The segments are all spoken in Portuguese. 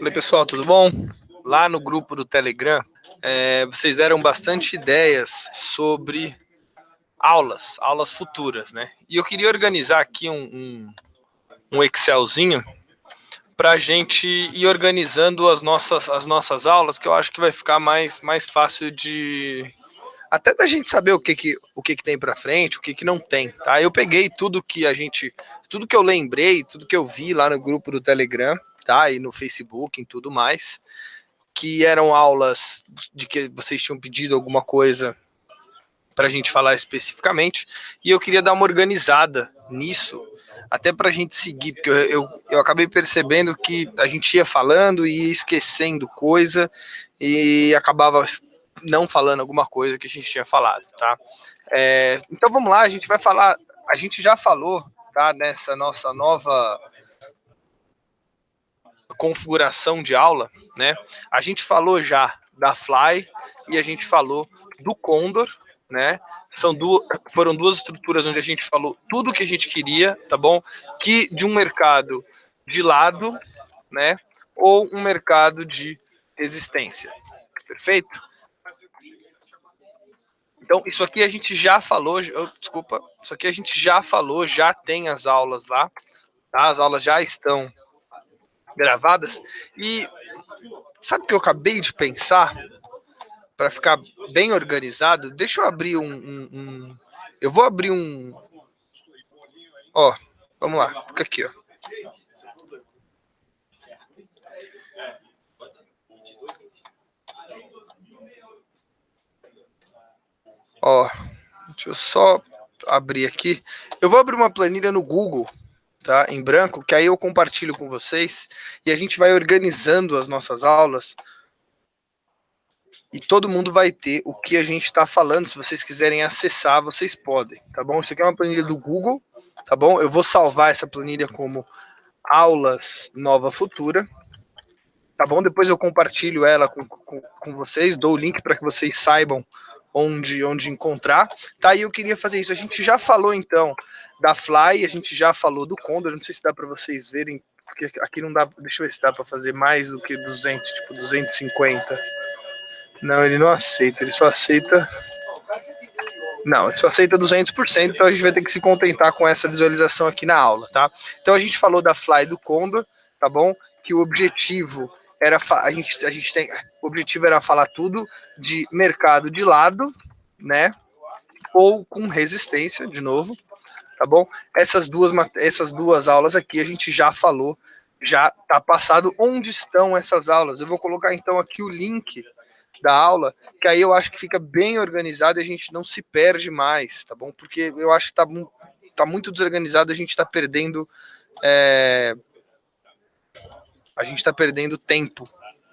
Falei, pessoal, tudo bom? Lá no grupo do Telegram, vocês deram bastante ideias sobre aulas futuras, né? E eu queria organizar aqui um Excelzinho para a gente ir organizando as nossas aulas, que eu acho que vai ficar mais fácil de até da gente saber o que tem para frente, o que não tem, tá? Eu peguei tudo que eu lembrei, tudo que eu vi lá no grupo do Telegram, tá? E no Facebook, em tudo mais, que eram aulas de que vocês tinham pedido alguma coisa para a gente falar especificamente, e eu queria dar uma organizada nisso, até para a gente seguir, porque eu acabei percebendo que a gente ia falando e ia esquecendo coisa, e acabava não falando alguma coisa que a gente tinha falado, tá? Então vamos lá, a gente vai falar, a gente já falou, tá, nessa nossa nova configuração de aula, né? A gente falou já da Fly e a gente falou do Condor, né? Foram duas estruturas onde a gente falou tudo o que a gente queria, tá bom? Que de um mercado de lado, né? Ou um mercado de resistência. Perfeito? Então, isso aqui a gente já falou, isso aqui a gente já falou, já tem as aulas lá, tá? As aulas já estão gravadas. E sabe o que eu acabei de pensar? Para ficar bem organizado, deixa eu abrir eu vou abrir ó, vamos lá, fica aqui, ó. Ó, deixa eu só abrir aqui. Eu vou abrir uma planilha no Google, tá? Em branco, que aí eu compartilho com vocês e a gente vai organizando as nossas aulas e todo mundo vai ter o que a gente está falando. Se vocês quiserem acessar, vocês podem, tá bom? Isso aqui é uma planilha do Google, tá bom? Eu vou salvar essa planilha como aulas nova futura, tá bom? Depois eu compartilho ela com vocês, dou o link para que vocês saibam onde encontrar, tá? E eu queria fazer isso. A gente já falou então da Fly, a gente já falou do Condor, não sei se dá para vocês verem, porque aqui não dá, deixa eu ver se dá para fazer mais do que 200, tipo 250. Não, ele não aceita, ele só aceita... Não, ele só aceita 200%, então a gente vai ter que se contentar com essa visualização aqui na aula, tá? Então a gente falou da Fly e do Condor, tá bom? Que o objetivo era o objetivo era falar tudo de mercado de lado, né? Ou com resistência, de novo, tá bom? Essas duas aulas aqui a gente já falou, já tá passado. Onde estão essas aulas? Eu vou colocar então aqui o link da aula, que aí eu acho que fica bem organizado e a gente não se perde mais, tá bom? Porque eu acho que tá muito desorganizado, a gente tá perdendo tempo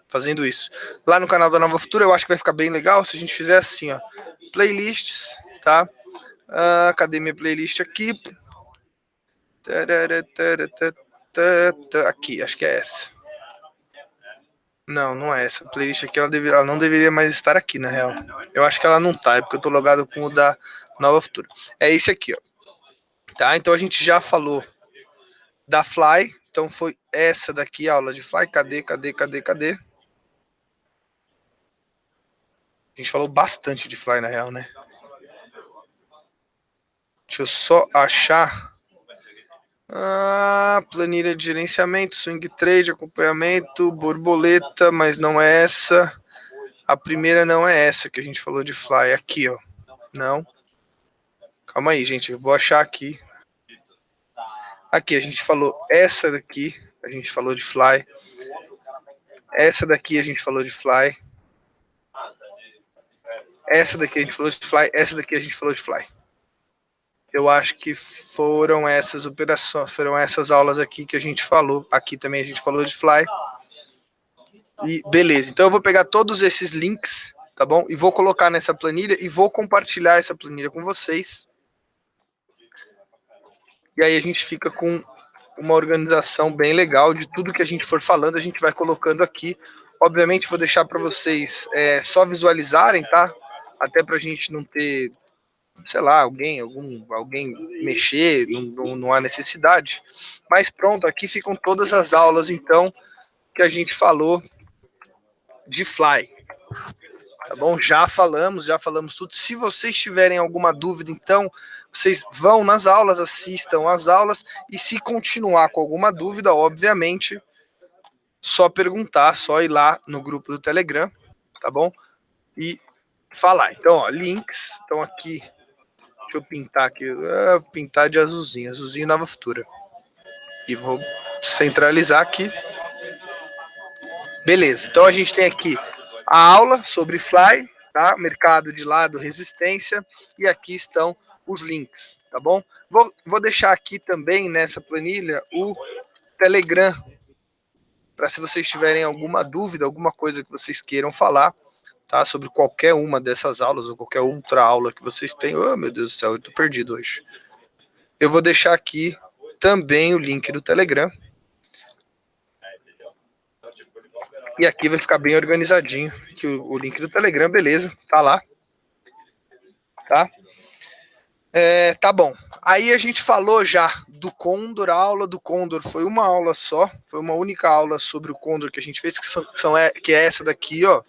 fazendo isso. Lá no canal da Nova Futura eu acho que vai ficar bem legal se a gente fizer assim, ó, playlists, tá? Cadê minha playlist aqui? Aqui, acho que é essa. Não, não é essa. A playlist aqui, ela não deveria mais estar aqui, na real. Eu acho que ela não tá, é porque eu tô logado com o da Nova Futura. É esse aqui, ó. Tá? Então a gente já falou da Fly. Então foi essa daqui, a aula de Fly. Cadê? A gente falou bastante de Fly, na real, né? Deixa eu só achar... planilha de gerenciamento, swing trade, acompanhamento, borboleta, mas não é essa. A primeira não é essa que a gente falou de Fly. Aqui, ó. Não. Calma aí, gente. Eu vou achar aqui. Aqui, a gente falou essa daqui. A gente falou de Fly. Essa daqui a gente falou de Fly. Essa daqui a gente falou de Fly. Essa daqui a gente falou de Fly. Eu acho que foram essas operações, foram essas aulas aqui que a gente falou. Aqui também a gente falou de Fly. E beleza, então eu vou pegar todos esses links, tá bom? E vou colocar nessa planilha e vou compartilhar essa planilha com vocês. E aí a gente fica com uma organização bem legal de tudo que a gente for falando, a gente vai colocando aqui. Obviamente vou deixar para vocês só visualizarem, tá? Até para a gente não ter, sei lá, alguém não há necessidade. Mas pronto, aqui ficam todas as aulas, então, que a gente falou de Fly. Tá bom? Já falamos tudo. Se vocês tiverem alguma dúvida, então, vocês vão nas aulas, assistam às aulas, e se continuar com alguma dúvida, obviamente, só perguntar, só ir lá no grupo do Telegram, tá bom? E falar. Então, ó, links estão aqui. Deixa eu pintar aqui. Vou pintar de azulzinho, azulzinho Nova Futura. E vou centralizar aqui. Beleza, então a gente tem aqui a aula sobre Fly, tá? Mercado de lado, resistência, e aqui estão os links, tá bom? Vou deixar aqui também nessa planilha o Telegram, para se vocês tiverem alguma dúvida, alguma coisa que vocês queiram falar, tá? Sobre qualquer uma dessas aulas ou qualquer outra aula que vocês tenham. Oh, meu Deus do céu, eu tô perdido hoje. Eu vou deixar aqui também o link do Telegram. E aqui vai ficar bem organizadinho, que o link do Telegram, beleza, tá lá. Tá? Tá bom. Aí a gente falou já do Condor, a aula do Condor foi uma aula só, foi uma única aula sobre o Condor que a gente fez, que é essa daqui, ó.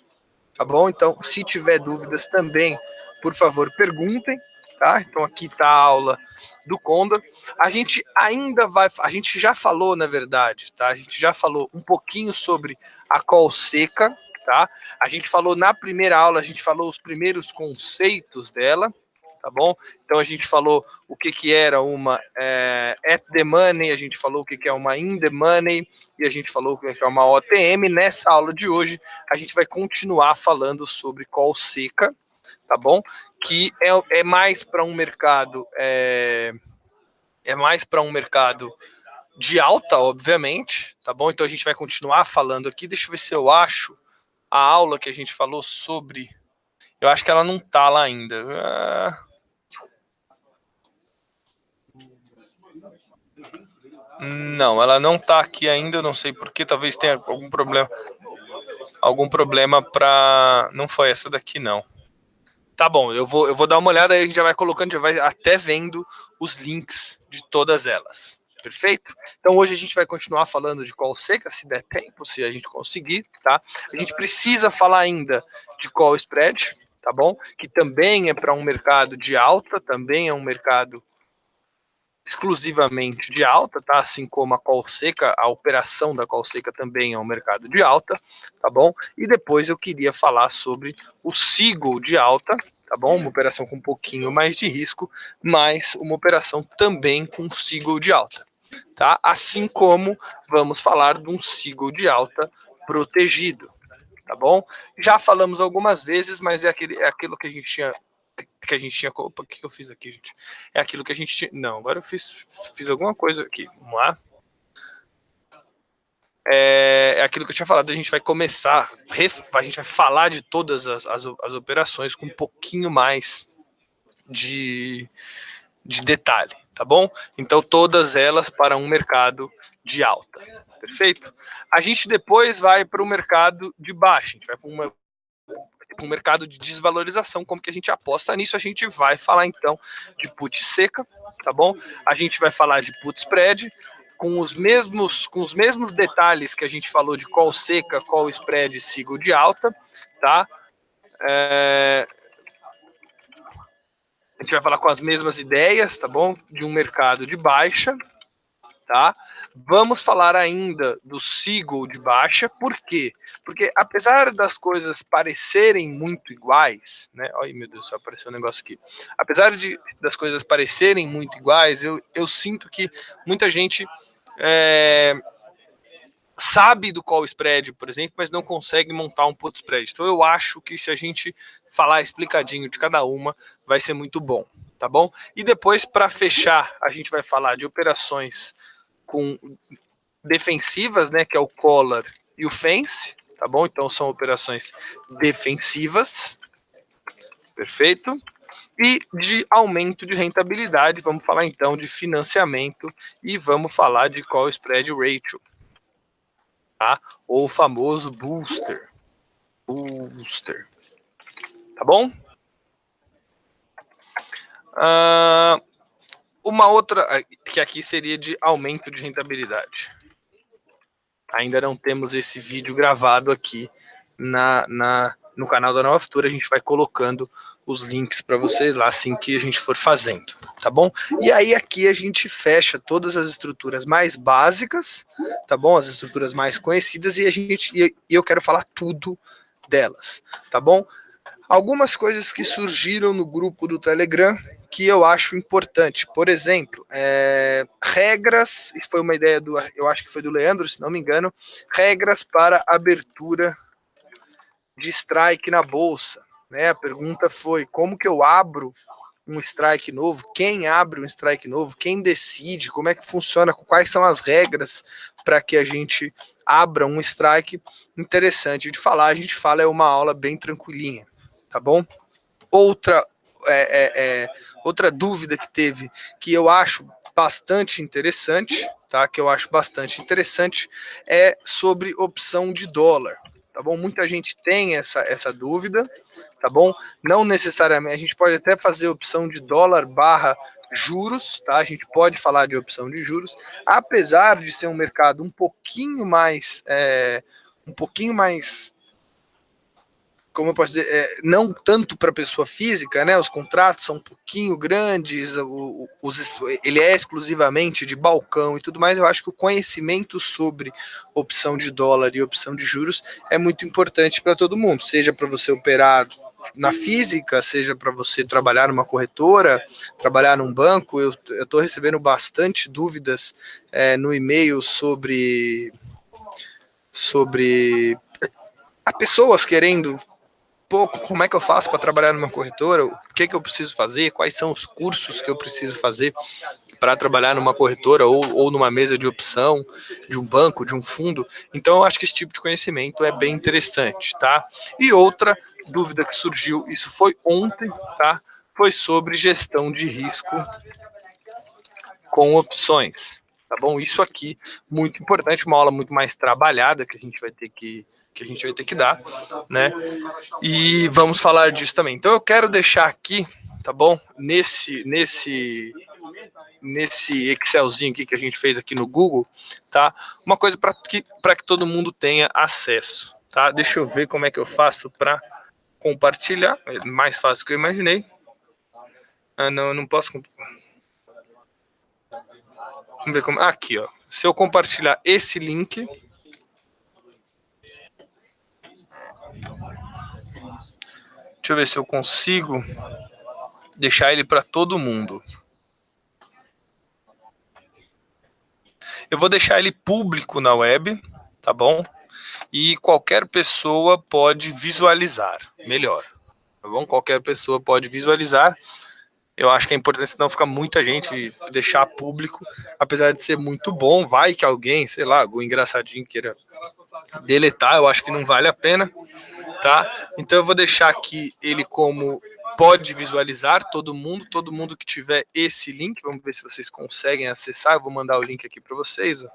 Tá bom? Então, se tiver dúvidas também, por favor, perguntem, tá? Então aqui tá a aula do Condor. A gente já falou, na verdade, tá? A gente já falou um pouquinho sobre a call seca, tá? A gente falou na primeira aula, a gente falou os primeiros conceitos dela, tá bom? Então a gente falou o que era uma at the money, a gente falou o que é uma in the money, e a gente falou o que é uma OTM. Nessa aula de hoje, a gente vai continuar falando sobre call seca, tá bom? Que é mais para um mercado, de alta, obviamente, tá bom? Então a gente vai continuar falando aqui. Deixa eu ver se eu acho a aula que a gente falou sobre. Eu acho que ela não tá lá ainda. Não, ela não tá aqui ainda, eu não sei porquê, talvez tenha algum problema para... Não foi essa daqui, não. Tá bom, eu vou dar uma olhada, aí a gente já vai colocando, já vai até vendo os links de todas elas. Perfeito? Então hoje a gente vai continuar falando de call seca, se der tempo, se a gente conseguir, tá? A gente precisa falar ainda de call spread, tá bom? Que também é para um mercado de alta, também é um mercado exclusivamente de alta, tá? Assim como a call seca, a operação da call seca também é um mercado de alta, tá bom? E depois eu queria falar sobre o Seagull de alta, tá bom? Uma operação com um pouquinho mais de risco, mas uma operação também com Seagull de alta, tá? Assim como vamos falar de um Seagull de alta protegido, tá bom? Já falamos algumas vezes, mas é aquilo que a gente tinha. Opa, o que eu fiz aqui, gente? É aquilo que a gente tinha. Não, agora eu fiz alguma coisa aqui. Vamos lá. É aquilo que eu tinha falado. A gente vai começar. A gente vai falar de todas as operações com um pouquinho mais de detalhe, tá bom? Então, todas elas para um mercado de alta. Perfeito? A gente depois vai para o mercado de baixa. A gente vai para um mercado de desvalorização, como que a gente aposta nisso. A gente vai falar então de put seca, tá bom? A gente vai falar de put spread com os mesmos detalhes que a gente falou de call seca, call spread e Seagull de alta, tá? A gente vai falar com as mesmas ideias, tá bom? De um mercado de baixa, tá? Vamos falar ainda do Seagull de baixa, por quê? Porque apesar das coisas parecerem muito iguais, né? Ai, meu Deus, só apareceu um negócio aqui. Apesar das coisas parecerem muito iguais, eu sinto que muita gente sabe do call spread, por exemplo, mas não consegue montar um put spread. Então eu acho que se a gente falar explicadinho de cada uma, vai ser muito bom, tá bom? E depois, para fechar, a gente vai falar de operações com defensivas, né, que é o collar e o fence, tá bom? Então são operações defensivas, perfeito? E de aumento de rentabilidade, vamos falar então de financiamento e vamos falar de call spread ratio, tá? Ou o famoso booster, tá bom? Uma outra que aqui seria de aumento de rentabilidade. Ainda não temos esse vídeo gravado aqui no canal da Nova Futura. A gente vai colocando os links para vocês lá assim que a gente for fazendo, tá bom? E aí aqui a gente fecha todas as estruturas mais básicas, tá bom? As estruturas mais conhecidas e eu quero falar tudo delas, tá bom? Algumas coisas que surgiram no grupo do Telegram que eu acho importante. Por exemplo, regras, isso foi uma ideia eu acho que foi do Leandro, se não me engano, regras para abertura de strike na bolsa. Né? A pergunta foi como que eu abro um strike novo, quem abre um strike novo, quem decide, como é que funciona, quais são as regras para que a gente abra um strike. Interessante de falar, a gente fala, é uma aula bem tranquilinha, tá bom? Outra outra dúvida que teve, que eu acho bastante interessante, tá? Que eu acho bastante interessante, é sobre opção de dólar, tá bom? Muita gente tem essa dúvida, tá bom? Não necessariamente, a gente pode até fazer opção de dólar barra juros, tá? A gente pode falar de opção de juros, apesar de ser um mercado um pouquinho mais como eu posso dizer, não tanto para pessoa física, né? Os contratos são um pouquinho grandes, ele é exclusivamente de balcão e tudo mais. Eu acho que o conhecimento sobre opção de dólar e opção de juros é muito importante para todo mundo, seja para você operar na física, seja para você trabalhar numa corretora, trabalhar num banco. Eu estou recebendo bastante dúvidas no e-mail sobre pessoas querendo pouco como é que eu faço para trabalhar numa corretora, o que eu preciso fazer, quais são os cursos que eu preciso fazer para trabalhar numa corretora ou numa mesa de opção, de um banco, de um fundo. Então eu acho que esse tipo de conhecimento é bem interessante, tá? E outra dúvida que surgiu, isso foi ontem, tá? Foi sobre gestão de risco com opções, tá bom? Isso aqui, muito importante, uma aula muito mais trabalhada que a gente vai ter que dar, né? E vamos falar disso também. Então eu quero deixar aqui, tá bom? Nesse Excelzinho aqui que a gente fez aqui no Google, tá? Uma coisa para que todo mundo tenha acesso, tá? Deixa eu ver como é que eu faço para compartilhar. É mais fácil que eu imaginei. Ah, não, eu não posso. Vamos ver como. Aqui, ó. Se eu compartilhar esse link. Deixa eu ver se eu consigo deixar ele para todo mundo. Eu vou deixar ele público na web, tá bom? E qualquer pessoa pode visualizar, melhor, tá bom? Qualquer pessoa pode visualizar. Eu acho que é importante, senão fica muita gente, deixar público, apesar de ser muito bom. Vai que alguém, sei lá, algum engraçadinho queira deletar, eu acho que não vale a pena, tá? Então eu vou deixar aqui ele como pode visualizar todo mundo que tiver esse link. Vamos ver se vocês conseguem acessar. Eu vou mandar o link aqui para vocês. Ó.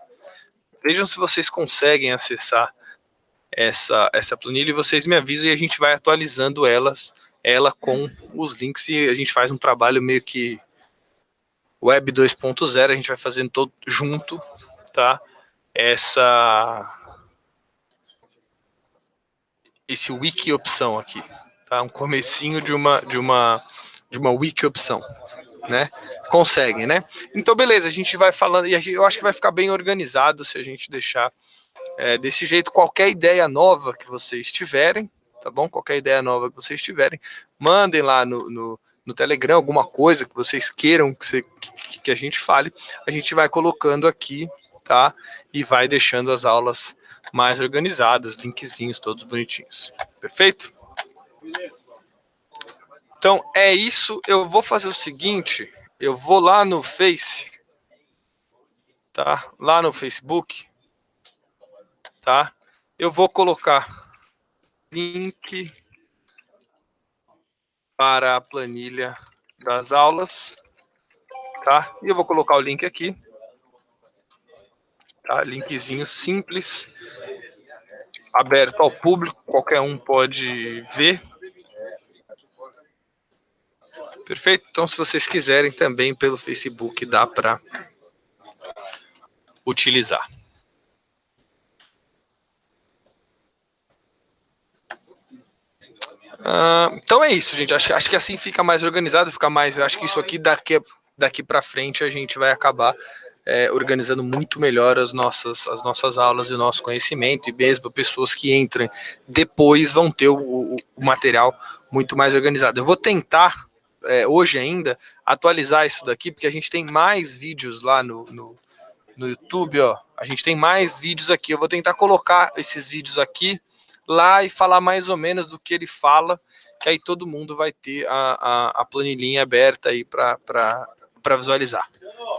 Vejam se vocês conseguem acessar essa planilha e vocês me avisam e a gente vai atualizando ela com os links e a gente faz um trabalho meio que Web 2.0, a gente vai fazendo todo junto, tá? Esse wiki opção aqui, tá? Um comecinho de uma wiki opção, né? Conseguem, né? Então, beleza, a gente vai falando e eu acho que vai ficar bem organizado se a gente deixar desse jeito. Qualquer ideia nova que vocês tiverem, tá bom? Qualquer ideia nova que vocês tiverem, mandem lá no Telegram alguma coisa que vocês queiram que a gente fale, a gente vai colocando aqui, tá? E vai deixando as aulas mais organizadas, linkzinhos todos bonitinhos. Perfeito? Então é isso. Eu vou fazer o seguinte, eu vou lá no Face, tá? Lá no Facebook, tá? Eu vou colocar link para a planilha das aulas, tá? E eu vou colocar o link aqui, tá? Linkzinho simples, aberto ao público, qualquer um pode ver. Perfeito? Então, se vocês quiserem também pelo Facebook, dá para utilizar. Então é isso, gente. Acho que assim fica mais organizado, fica mais. Acho que isso aqui daqui para frente a gente vai acabar organizando muito melhor as nossas aulas e o nosso conhecimento, e mesmo pessoas que entrem depois vão ter o material muito mais organizado. Eu vou tentar, hoje ainda, atualizar isso daqui, porque a gente tem mais vídeos lá no YouTube, ó. A gente tem mais vídeos aqui. Eu vou tentar colocar esses vídeos aqui lá e falar mais ou menos do que ele fala, que aí todo mundo vai ter a planilhinha aberta aí para visualizar.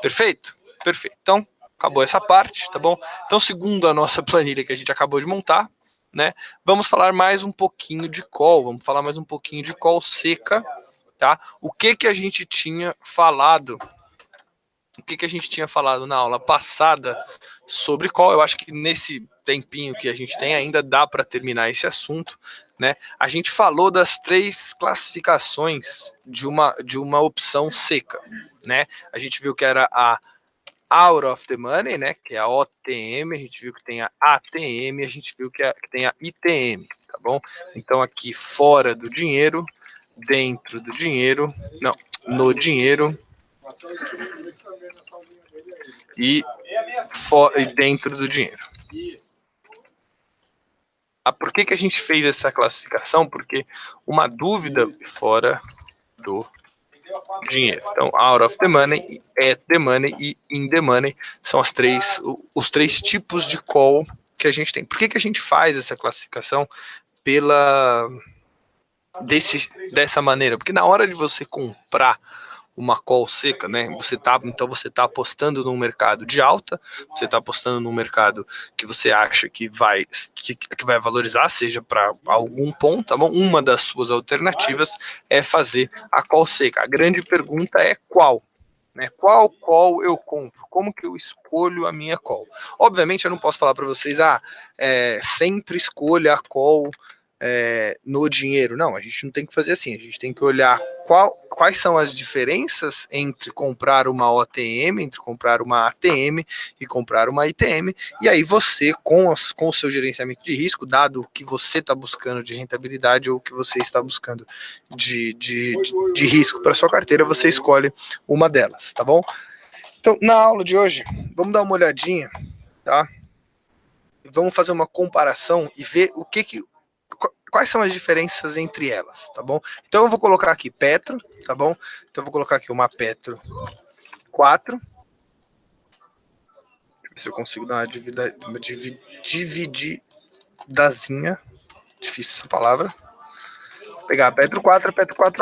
Perfeito? Perfeito. Então, acabou essa parte, tá bom? Então, segundo a nossa planilha que a gente acabou de montar, né, vamos falar mais um pouquinho de call, vamos falar mais um pouquinho de call seca, tá? O que a gente tinha falado? O que a gente tinha falado na aula passada sobre call? Eu acho que nesse tempinho que a gente tem ainda dá para terminar esse assunto, né? A gente falou das 3 classificações de uma opção seca, né? A gente viu que era a out of the money, né? Que é a OTM, a gente viu que tem a ATM, a gente viu que tem a ITM, tá bom? Então aqui fora do dinheiro, dentro do dinheiro, não, no dinheiro e dentro do dinheiro. Por que a gente fez essa classificação? Porque uma dúvida fora do dinheiro. Então, out of the money, at the money e in the money são os 3 tipos de call que a gente tem. Por que a gente faz essa classificação dessa maneira? Porque na hora de você comprar uma call seca, né? Você tá apostando num mercado de alta, você está apostando num mercado que você acha que vai valorizar, seja para algum ponto, tá bom? Uma das suas alternativas é fazer a call seca. A grande pergunta é qual? Né? Qual call eu compro? Como que eu escolho a minha call? Obviamente eu não posso falar para vocês, sempre escolha a call no dinheiro. Não, a gente não tem que fazer assim. A gente tem que olhar quais são as diferenças entre comprar uma OTM, entre comprar uma ATM e comprar uma ITM. E aí você, com o seu gerenciamento de risco, dado o que você está buscando de rentabilidade ou o que você está buscando de risco para sua carteira, você escolhe uma delas, tá bom? Então, na aula de hoje, vamos dar uma olhadinha, tá? Vamos fazer uma comparação e ver quais são as diferenças entre elas, tá bom? Então eu vou colocar aqui Petro, tá bom? Então eu vou colocar aqui uma Petro 4. Deixa eu ver se eu consigo dar uma divididazinha. Difícil essa palavra. Vou pegar a Petro 4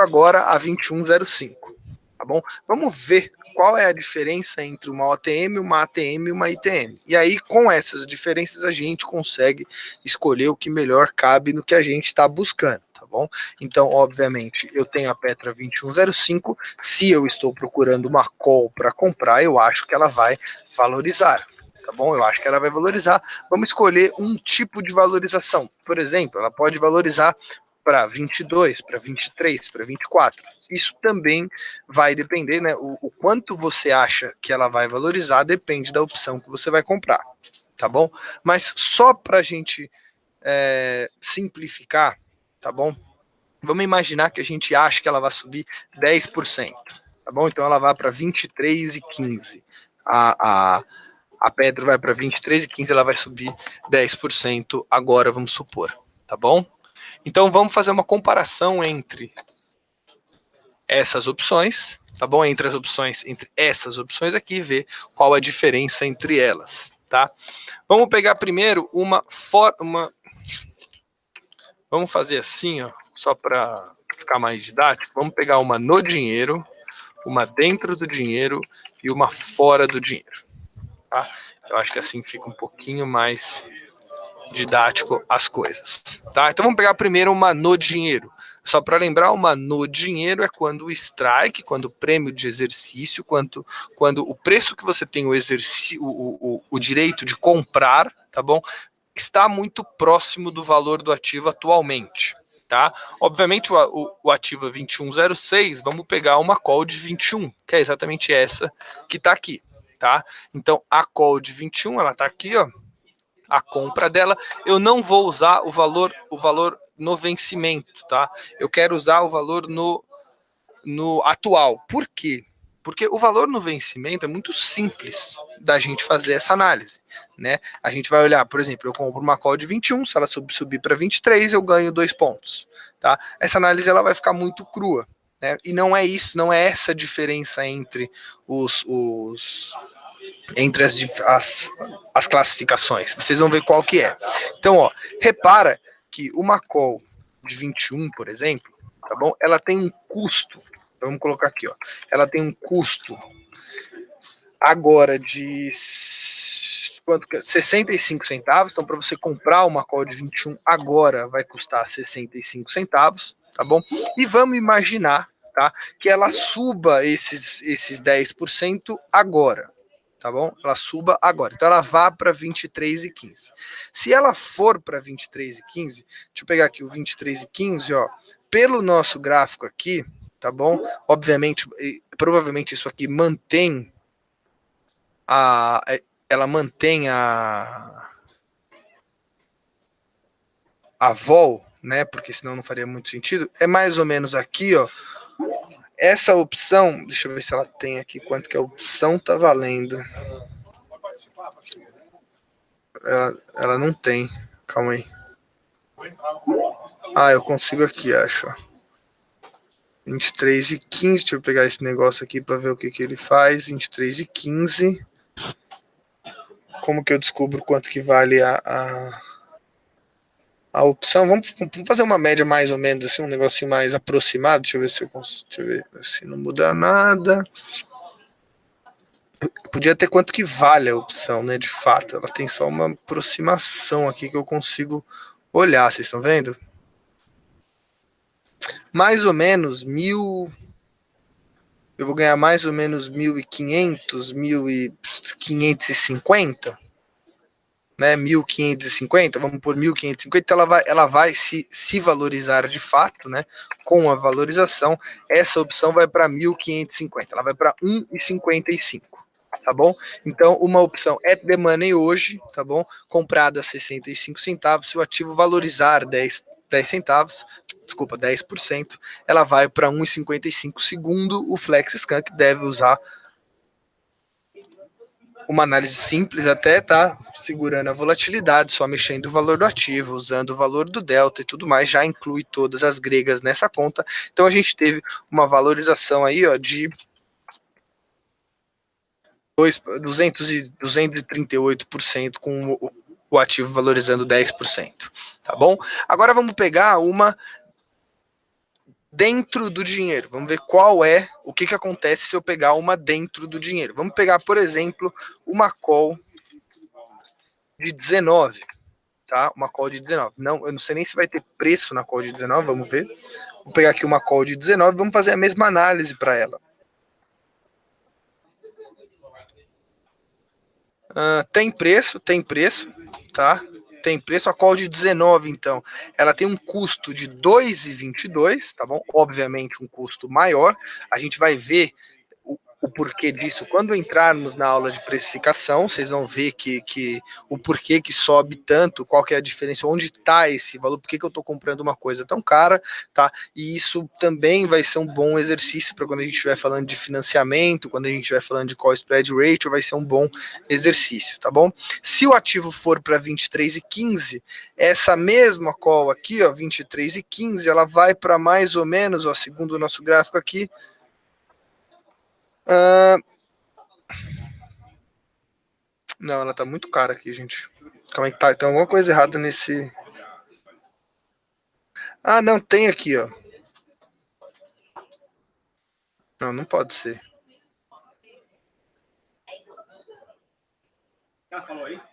agora a 2105, tá bom? Vamos ver qual é a diferença entre uma OTM, uma ATM e uma ITM. E aí, com essas diferenças, a gente consegue escolher o que melhor cabe no que a gente está buscando, tá bom? Então, obviamente, eu tenho a Petra 2105. Se eu estou procurando uma call para comprar, eu acho que ela vai valorizar. Tá bom? Eu acho que ela vai valorizar. Vamos escolher um tipo de valorização. Por exemplo, ela pode valorizar para 22, para 23, para 24. Isso também vai depender, né? O quanto você acha que ela vai valorizar depende da opção que você vai comprar, tá bom? Mas só para a gente simplificar, tá bom? Vamos imaginar que a gente acha que ela vai subir 10%, tá bom? Então ela vai para 23,15. A Petro vai para 23,15, ela vai subir 10% agora, vamos supor, tá bom? Então vamos fazer uma comparação entre essas opções, tá bom? Entre essas opções aqui, ver qual a diferença entre elas, tá? Vamos pegar primeiro vamos fazer assim, ó, só para ficar mais didático. Vamos pegar uma no dinheiro, uma dentro do dinheiro e uma fora do dinheiro, tá? Eu acho que assim fica um pouquinho mais didático as coisas, tá? Então vamos pegar primeiro uma no dinheiro. Só para lembrar, uma no dinheiro é quando o strike, quando o prêmio de exercício, quando o preço que você tem o direito de comprar, tá bom? Está muito próximo do valor do ativo atualmente, tá? Obviamente o ativo é 2106, vamos pegar uma call de 21, que é exatamente essa que está aqui, tá? Então a call de 21, ela está aqui, ó. A compra dela, eu não vou usar o valor no vencimento, tá? Eu quero usar o valor no atual. Por quê? Porque o valor no vencimento é muito simples da gente fazer essa análise, né? A gente vai olhar, por exemplo, eu compro uma call de 21, se ela subir para 23, eu ganho 2 pontos, tá? Essa análise ela vai ficar muito crua, né? E não é isso, não é essa diferença entre entre as classificações. Vocês vão ver qual que é. Então, ó, repara que uma call de 21, por exemplo, tá bom? Ela tem um custo. Vamos colocar aqui, ó. Ela tem um custo agora de quanto que é? 65 centavos. Então, para você comprar uma call de 21 agora vai custar 65 centavos, tá bom? E vamos imaginar, tá, que ela suba esses 10% agora, tá bom? Ela suba agora. Então ela vá para 23,15. Se ela for para 23,15, deixa eu pegar aqui o 23,15, ó, pelo nosso gráfico aqui, tá bom? Obviamente, provavelmente isso aqui mantém ela mantém a vol, né? Porque senão não faria muito sentido. É mais ou menos aqui, ó. Essa opção, deixa eu ver se ela tem aqui quanto que a opção tá valendo. Ela não tem. Calma aí. Ah, eu consigo aqui, acho. 23,15. Deixa eu pegar esse negócio aqui para ver o que ele faz. 23,15. Como que eu descubro quanto que vale a opção? Vamos fazer uma média mais ou menos assim, um negocinho mais aproximado. Deixa eu ver se eu consigo. Deixa eu ver se não muda nada. Podia ter quanto que vale a opção, né? De fato, ela tem só uma aproximação aqui que eu consigo olhar. Vocês estão vendo? Mais ou menos 1.000. Eu vou ganhar mais ou menos 1.500, 1.550, né? 1.550, vamos por 1.550, ela vai se valorizar de fato, né? Com a valorização, essa opção vai para 1.550, ela vai para 1,55, tá bom? Então, uma opção é the money hoje, tá bom? Comprada a 65 centavos, se o ativo valorizar 10 centavos, desculpa, 10%, ela vai para 1,55, segundo o FlexScan, que deve usar uma análise simples até, tá? Segurando a volatilidade, só mexendo o valor do ativo, usando o valor do delta e tudo mais, já inclui todas as gregas nessa conta. Então a gente teve uma valorização aí, ó, de 238% com o ativo valorizando 10%, tá bom? Agora vamos pegar uma dentro do dinheiro. Vamos ver qual é, o que acontece se eu pegar uma dentro do dinheiro. Vamos pegar, por exemplo, uma call de 19, tá? Uma call de 19. Não, eu não sei nem se vai ter preço na call de 19, vamos ver. Vou pegar aqui uma call de 19, vamos fazer a mesma análise para ela. Tem preço, tá? Tem preço. A call de 19, então, ela tem um custo de 2,22, tá bom? Obviamente um custo maior. A gente vai ver o porquê disso. Quando entrarmos na aula de precificação, vocês vão ver que o porquê que sobe tanto, qual que é a diferença, onde está esse valor, por que eu estou comprando uma coisa tão cara, tá? E isso também vai ser um bom exercício para quando a gente estiver falando de financiamento, quando a gente estiver falando de call spread ratio, vai ser um bom exercício, tá bom? Se o ativo for para 23,15, essa mesma call aqui, ó, 23,15, ela vai para mais ou menos, ó, segundo o nosso gráfico aqui, não, ela tá muito cara aqui, gente. Calma aí, tá, tem alguma coisa errada nesse... Ah, não, tem aqui, ó. Não, não pode ser.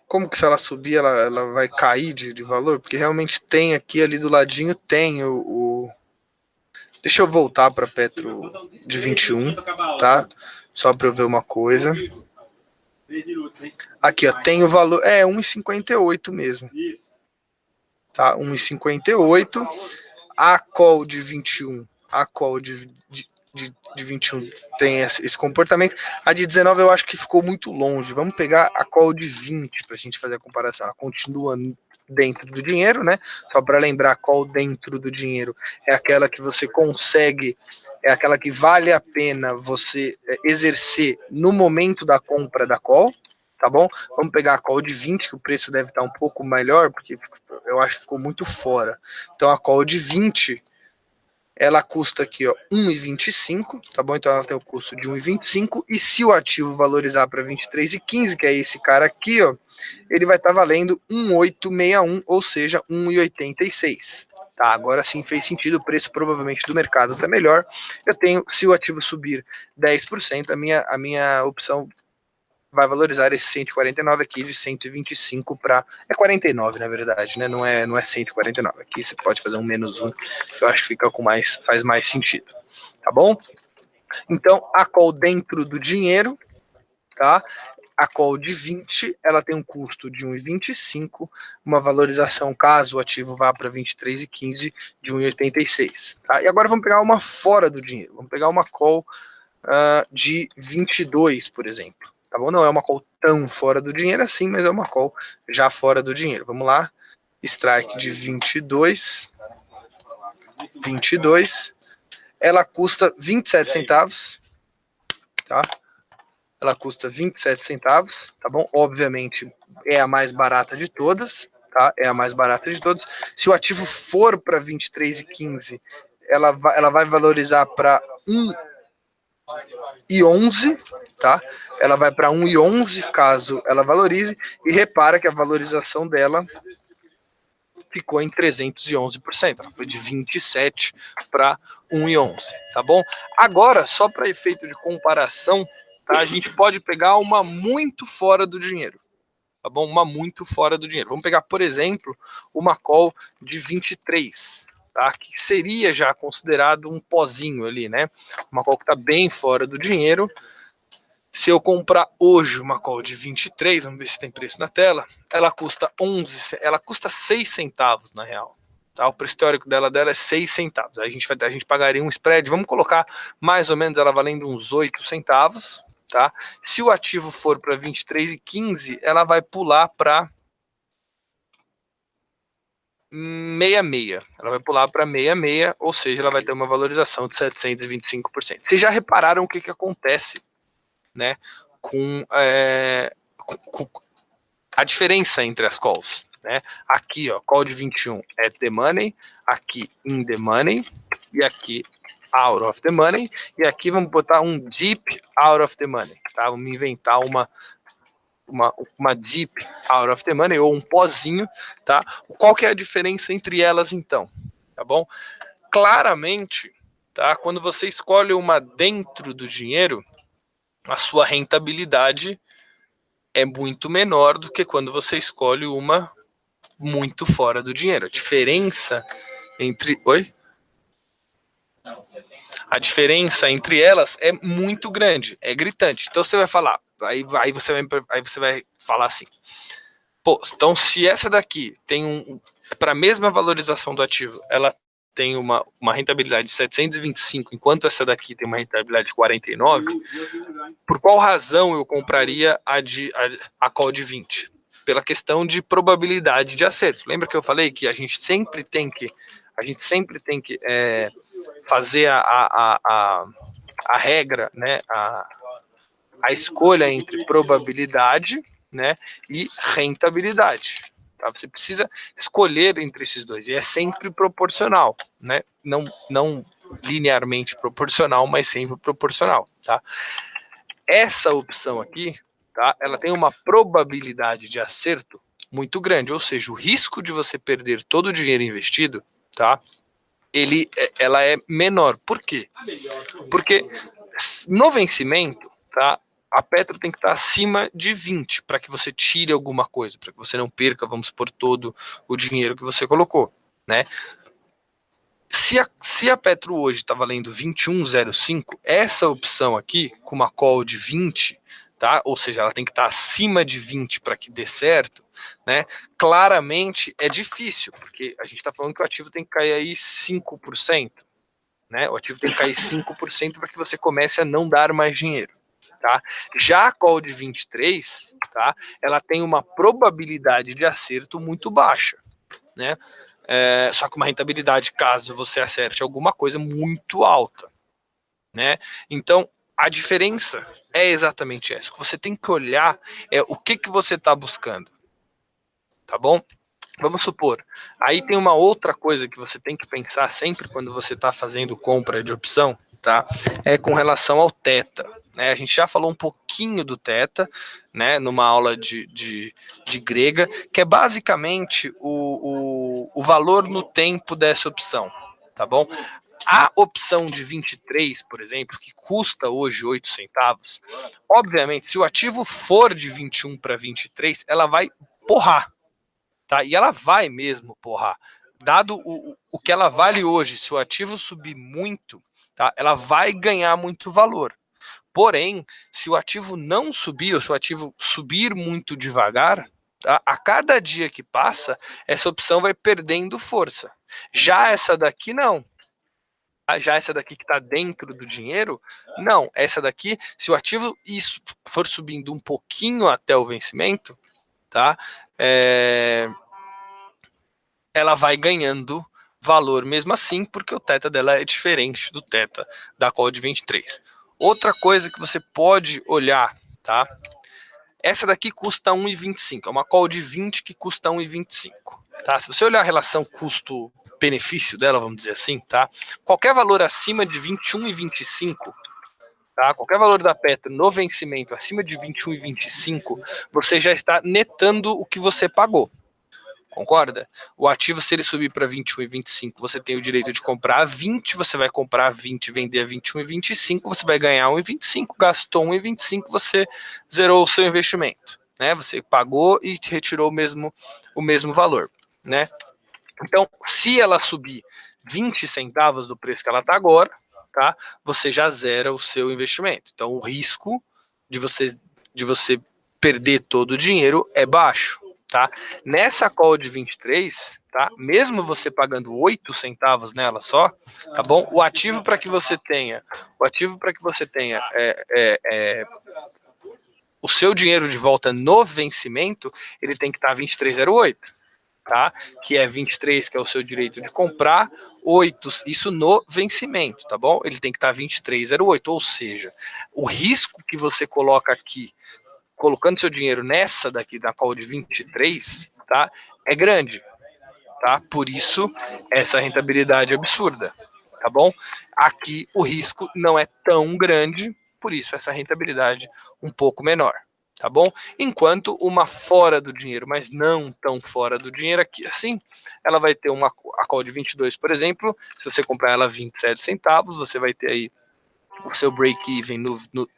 Como que se ela subir, ela vai cair de valor? Porque realmente tem aqui, ali do ladinho, tem Deixa eu voltar para Petro de 21, tá? Só para eu ver uma coisa. Aqui, ó, tem o valor... É, 1,58 mesmo. Tá, 1,58. A call de 21, a call de 21 tem esse comportamento. A de 19 eu acho que ficou muito longe. Vamos pegar a call de 20 para a gente fazer a comparação. Ela continua dentro do dinheiro, né? Só para lembrar, call dentro do dinheiro é aquela que você consegue, é aquela que vale a pena você exercer no momento da compra da call, tá bom? Vamos pegar a call de 20, que o preço deve estar um pouco melhor, porque eu acho que ficou muito fora. Então a call de 20, ela custa aqui, ó, 1,25, tá bom? Então ela tem o custo de 1,25, e se o ativo valorizar para 23,15, que é esse cara aqui, ó, ele vai estar valendo 1,861, ou seja, 1,86. Tá, agora sim fez sentido, o preço provavelmente do mercado está melhor. Eu tenho, se o ativo subir 10%, a minha opção vai valorizar esse 149 aqui de 125 para... É 49, na verdade, né? Não é 149. Aqui você pode fazer um menos um, que eu acho que fica com mais, faz mais sentido. Tá bom? Então, a call dentro do dinheiro, tá? A call de 20, ela tem um custo de 1,25, uma valorização, caso o ativo vá para 23,15, de 1,86. Tá? E agora vamos pegar uma fora do dinheiro. Vamos pegar uma call de 22, por exemplo. Tá bom? Não é uma call tão fora do dinheiro assim, mas é uma call já fora do dinheiro. Vamos lá. Strike de 22. Ela custa 27 centavos. Tá? Ela custa 27 centavos, tá bom? Obviamente é a mais barata de todas, tá? É a mais barata de todas. Se o ativo for para 23,15, ela vai valorizar para 1,11, tá? Ela vai para 1,11 caso ela valorize, e repara que a valorização dela ficou em 311%. Ela foi de 27 para 1,11, tá bom? Agora, só para efeito de comparação, tá? A gente pode pegar uma muito fora do dinheiro, tá bom? Uma muito fora do dinheiro. Vamos pegar, por exemplo, uma call de 23, tá? Que seria já considerado um pozinho ali, né? Uma call que está bem fora do dinheiro. Se eu comprar hoje uma call de 23, vamos ver se tem preço na tela, ela custa 6 centavos na real. Tá? O preço teórico dela é 6 centavos. Aí a gente pagaria um spread, vamos colocar mais ou menos ela valendo uns 8 centavos. Tá? Se o ativo for para 23,15, ela vai pular para 66. Ela vai pular para 66, ou seja, ela vai ter uma valorização de 725%. Vocês já repararam o que acontece, né, com a diferença entre as calls, né? Aqui, ó, call de 21 é the money, aqui in the money, e aqui out of the money, e aqui vamos botar um deep out of the money, tá? Vamos inventar uma deep out of the money, ou um pozinho, tá? Qual que é a diferença entre elas, então? Tá bom? Claramente, tá? Quando você escolhe uma dentro do dinheiro, a sua rentabilidade é muito menor do que quando você escolhe uma muito fora do dinheiro. A diferença entre... Oi? A diferença entre elas é muito grande, é gritante. Então você vai falar, aí você vai falar assim, pô, então se essa daqui tem para a mesma valorização do ativo, ela tem uma rentabilidade de 725, enquanto essa daqui tem uma rentabilidade de 49, por qual razão eu compraria a call de 20? Pela questão de probabilidade de acerto. Lembra que eu falei que a gente sempre tem que fazer a regra, né, a escolha entre probabilidade, né, e rentabilidade. Tá? Você precisa escolher entre esses dois, e é sempre proporcional, né? Não linearmente proporcional, mas sempre proporcional. Tá? Essa opção aqui, tá, ela tem uma probabilidade de acerto muito grande, ou seja, o risco de você perder todo o dinheiro investido, tá, ela é menor. Por quê? Porque no vencimento, tá, a Petro tem que estar acima de 20 para que você tire alguma coisa, para que você não perca, vamos supor, todo o dinheiro que você colocou, né? Se a Petro hoje está valendo 21,05, essa opção aqui, com uma call de 20, tá? Ou seja, ela tem que estar acima de 20 para que dê certo, né? Claramente é difícil, porque a gente está falando que o ativo tem que cair aí 5%, né? O ativo tem que cair 5% para que você comece a não dar mais dinheiro. tá? Já a call de 23, tá? Ela tem uma probabilidade de acerto muito baixa, né? Só que uma rentabilidade, caso você acerte alguma coisa, muito alta, né? Então, a diferença é exatamente essa. Você tem que olhar o que você está buscando, tá bom? Vamos supor, aí tem uma outra coisa que você tem que pensar sempre quando você está fazendo compra de opção, tá? É com relação ao θ. Né? A gente já falou um pouquinho do θ, né? Numa aula de grega, que é basicamente o valor no tempo dessa opção, tá bom? A opção de 23, por exemplo, que custa hoje 8 centavos, obviamente, se o ativo for de 21 para 23, ela vai porrar. Tá? E ela vai mesmo porrar. Dado o que ela vale hoje, se o ativo subir muito, tá? Ela vai ganhar muito valor. Porém, se o ativo não subir, ou se o ativo subir muito devagar, tá? A cada dia que passa, essa opção vai perdendo força. Já essa daqui, não. Já essa daqui que está dentro do dinheiro, não. Essa daqui, se o ativo for subindo um pouquinho até o vencimento, tá? Ela vai ganhando valor mesmo assim, porque o θ dela é diferente do θ da call de 23. Outra coisa que você pode olhar, tá? Essa daqui custa 1,25, é uma call de 20 que custa 1,25, tá? Se você olhar a relação custo-benefício dela, vamos dizer assim, tá? Qualquer valor acima de 21,25, tá? Qualquer valor da Petro no vencimento acima de 21,25, você já está netando o que você pagou. Concorda? O ativo, se ele subir para 21 e 25, você tem o direito de comprar a 20, você vai comprar a 20, vender a 21 e 25, você vai ganhar 1,25, gastou 1,25, você zerou o seu investimento, né? Você pagou e retirou o mesmo valor, né? Então, se ela subir 20 centavos do preço que ela está agora, tá? Você já zera o seu investimento. Então, o risco de você perder todo o dinheiro é baixo. Tá? Nessa call de 23, tá? Mesmo você pagando 8 centavos nela só, tá bom? O ativo para que você tenha o seu dinheiro de volta no vencimento, ele tem que estar 23,08, tá? Que é 23, que é o seu direito de comprar, 8, isso no vencimento, tá bom? Ele tem que estar 23,08, ou seja, o risco que você coloca aqui colocando seu dinheiro nessa daqui da call de 23, tá? É grande, tá? Por isso essa rentabilidade absurda, tá bom? Aqui o risco não é tão grande, por isso essa rentabilidade um pouco menor, tá bom? Enquanto uma fora do dinheiro, mas não tão fora do dinheiro aqui assim, ela vai ter a call de 22, por exemplo, se você comprar ela 27 centavos, você vai ter aí o seu break-even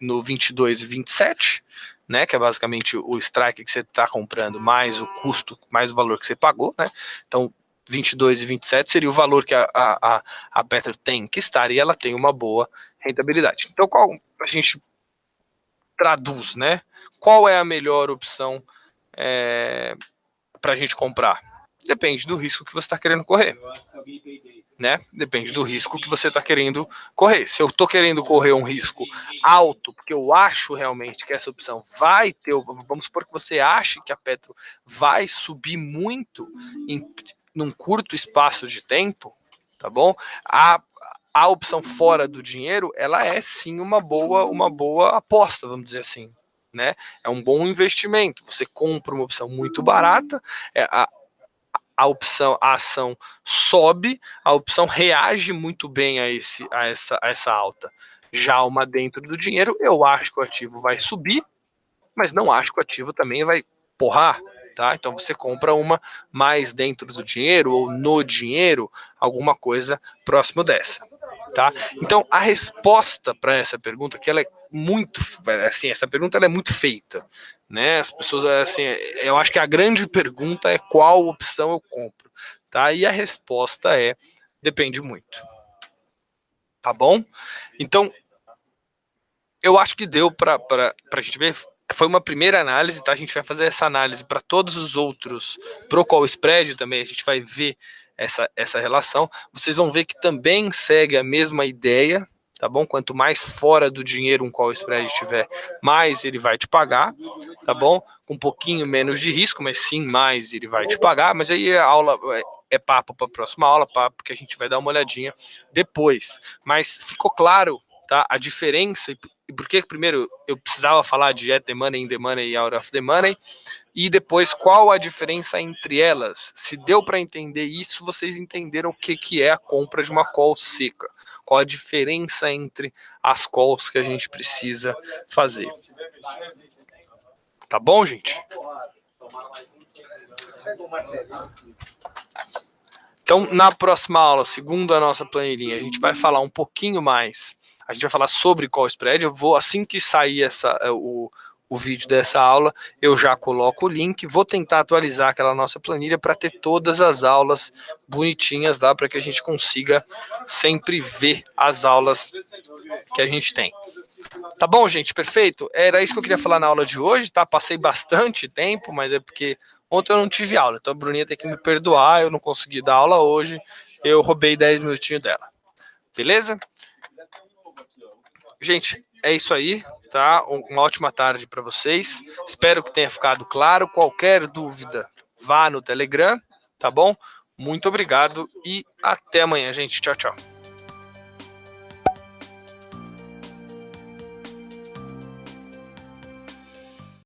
no 22 e 27, né, que é basicamente o strike que você está comprando, mais o custo, mais o valor que você pagou, né, então 22 e 27 seria o valor que a Petro tem que estar, e ela tem uma boa rentabilidade. Então, qual a gente traduz, né, qual é a melhor opção para a gente comprar? Depende do risco que você está querendo correr. Né? Depende do risco que você está querendo correr. Se eu estou querendo correr um risco alto, porque eu acho realmente que essa opção vai ter, vamos supor que você ache que a Petro vai subir muito num curto espaço de tempo, tá bom? A opção fora do dinheiro, ela é sim uma boa aposta, vamos dizer assim, né? É um bom investimento. Você compra uma opção muito barata, a ação sobe, a opção reage muito bem a essa alta. Já uma dentro do dinheiro, eu acho que o ativo vai subir, mas não acho que o ativo também vai porrar, tá? Então você compra uma mais dentro do dinheiro ou no dinheiro, alguma coisa próximo dessa, tá? Então a resposta para essa pergunta, que ela é muito, assim, essa pergunta ela é muito feita, né? As pessoas, assim, eu acho que a grande pergunta é qual opção eu compro, tá? E a resposta é depende muito, tá bom? Então eu acho que deu para a gente ver. Foi uma primeira análise, tá? A gente vai fazer essa análise para todos os outros, pro call spread também, a gente vai ver essa relação. Vocês vão ver que também segue a mesma ideia, tá bom? Quanto mais fora do dinheiro um call spread tiver, mais ele vai te pagar, tá bom? Com um pouquinho menos de risco, mas sim, mais ele vai te pagar. Mas aí a aula é papo para a próxima aula, papo que a gente vai dar uma olhadinha depois. Mas ficou claro, tá? A diferença e por que primeiro eu precisava falar de at the money, in the money e out of the money, e depois qual a diferença entre elas. Se deu para entender isso, vocês entenderam o que é a compra de uma call seca. Qual a diferença entre as calls que a gente precisa fazer. Tá bom, gente? Então, na próxima aula, segundo a nossa planilhinha, a gente vai falar um pouquinho mais. A gente vai falar sobre call spread. Eu vou, assim que sair o vídeo dessa aula, eu já coloco o link. Vou tentar atualizar aquela nossa planilha para ter todas as aulas bonitinhas lá, para que a gente consiga sempre ver as aulas que a gente tem. Tá bom, gente? Perfeito? Era isso que eu queria falar na aula de hoje, tá? Passei bastante tempo, mas é porque ontem eu não tive aula, então a Bruninha tem que me perdoar, eu não consegui dar aula hoje, eu roubei 10 minutinhos dela. Beleza? Gente, é isso aí, tá? Uma ótima tarde para vocês. Espero que tenha ficado claro. Qualquer dúvida, vá no Telegram, tá bom? Muito obrigado e até amanhã, gente. Tchau, tchau.